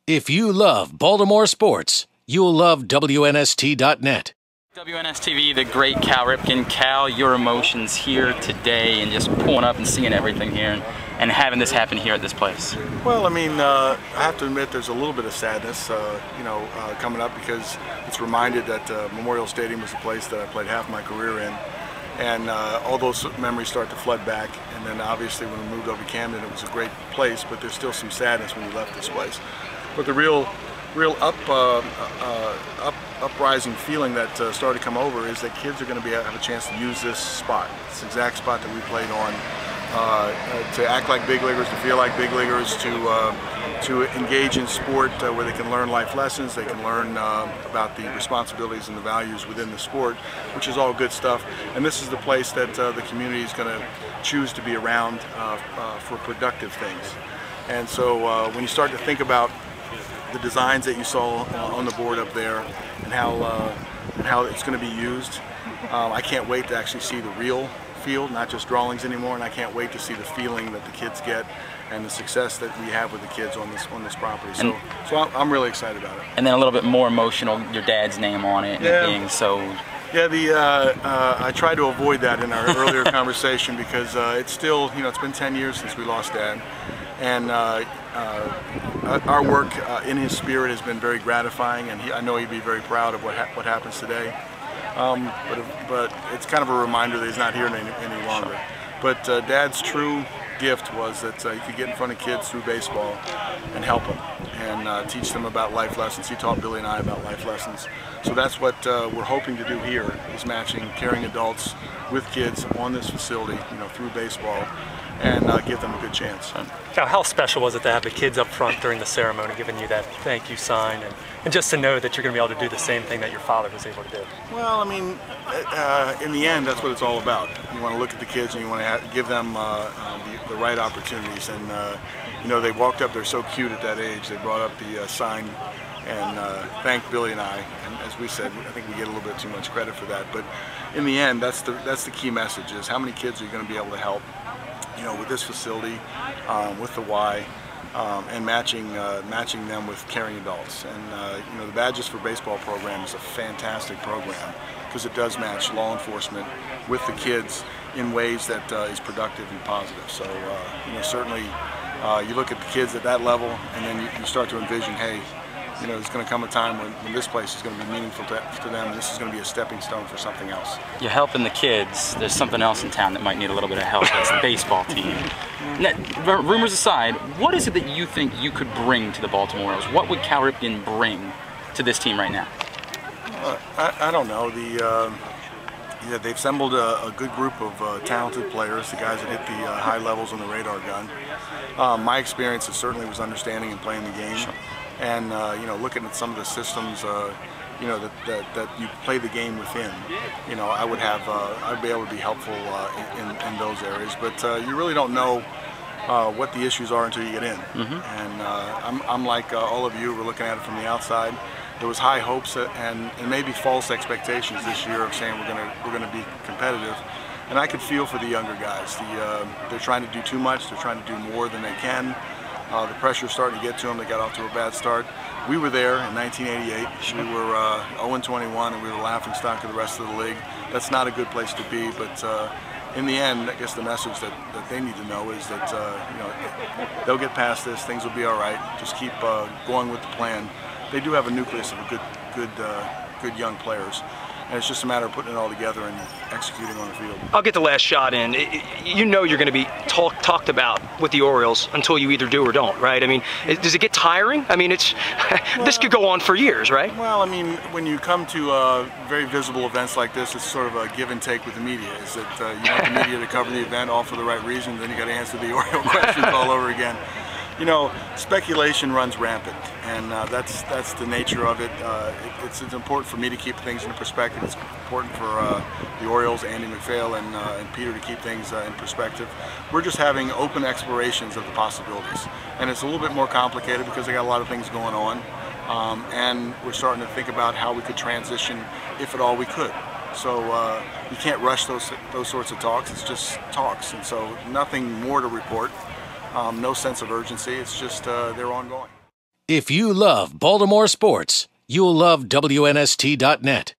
If you love Baltimore sports, you'll love WNST.net. WNST, the great Cal Ripken. Cal, your emotions here today and just pulling up and seeing everything here and having this happen here at this place. Well, I mean, I have to admit there's a little bit of sadness, coming up because it's reminded that Memorial Stadium was the place that I played half my career in. And all those memories start to flood back. And then obviously when we moved over to Camden, it was a great place, but there's still some sadness when we left this place. But the real uprising feeling that started to come over is that kids are going to have a chance to use this spot, this exact spot that we played on, to act like big leaguers, to feel like big leaguers, to engage in sport where they can learn life lessons, they can learn about the responsibilities and the values within the sport, which is all good stuff. And this is the place that the community is going to choose to be around for productive things. And so when you start to think about the designs that you saw on the board up there and how it's going to be used, I can't wait to actually see the real field, not just drawings anymore, and I can't wait to see the feeling that the kids get and the success that we have with the kids on this property. So I'm really excited about it. And then a little bit more emotional, your dad's name on it, and it being so. Yeah, I tried to avoid that in our earlier conversation because it's still, it's been 10 years since we lost Dad, and our work in his spirit has been very gratifying, and I know he'd be very proud of what happens today. But it's kind of a reminder that he's not here any longer. But Dad's true gift was that he could get in front of kids through baseball and help them and teach them about life lessons. He taught Billy and I about life lessons. So that's what we're hoping to do here, is matching caring adults with kids on this facility, through baseball, and give them a good chance. Now, how special was it to have the kids up front during the ceremony giving you that thank you sign, and just to know that you're going to be able to do the same thing that your father was able to do? Well, I mean, in the end, that's what it's all about. You want to look at the kids and you want to give them the right opportunities. And, they walked up, they're so cute at that age, they brought up the sign and thanked Billy and I. And as we said, I think we get a little bit too much credit for that. But in the end, that's the key message, is how many kids are you going to be able to help, with this facility, with the Y, and matching them with caring adults. And the Badges for Baseball program is a fantastic program because it does match law enforcement with the kids in ways that is productive and positive. So certainly you look at the kids at that level, and then you start to envision, hey, there's going to come a time when this place is going to be meaningful to them, and this is going to be a stepping stone for something else. You're helping the kids. There's something else in town that might need a little bit of help. That's the baseball team. Now, rumors aside, what is it that you think you could bring to the Baltimore Orioles? What would Cal Ripken bring to this team right now? I don't know. They've assembled a good group of talented players, the guys that hit the high levels on the radar gun. My experience certainly was understanding and playing the game. Sure. And looking at some of the systems, that you play the game within, I'd be able to be helpful in those areas. But you really don't know what the issues are until you get in. And I'm like all of you. We're looking at it from the outside. There was high hopes and maybe false expectations this year of saying we're gonna be competitive. And I could feel for the younger guys. They're trying to do too much. They're trying to do more than they can. The pressure's starting to get to them. They got off to a bad start. We were there in 1988. We were 0-21, and we were the laughingstock of the rest of the league. That's not a good place to be, but in the end, I guess the message that they need to know is that they'll get past this. Things will be all right. Just keep going with the plan. They do have a nucleus of good young players. And it's just a matter of putting it all together and executing on the field. I'll get the last shot in. You're going to be talked about with the Orioles until you either do or don't, right? I mean, does it get tiring? I mean, this could go on for years, right? Well, I mean, when you come to very visible events like this, it's sort of a give and take with the media. Is that you want the media to cover the event all for the right reasons, then you got to answer the Oriole questions all over again. Speculation runs rampant, and that's the nature of it. It's important for me to keep things in perspective. It's important for the Orioles, Andy MacPhail, and Peter to keep things in perspective. We're just having open explorations of the possibilities, and it's a little bit more complicated because they got a lot of things going on, and we're starting to think about how we could transition, if at all we could. So you can't rush those sorts of talks. It's just talks, and so nothing more to report. No sense of urgency. It's just they're ongoing. If you love Baltimore sports, you'll love WNST.net.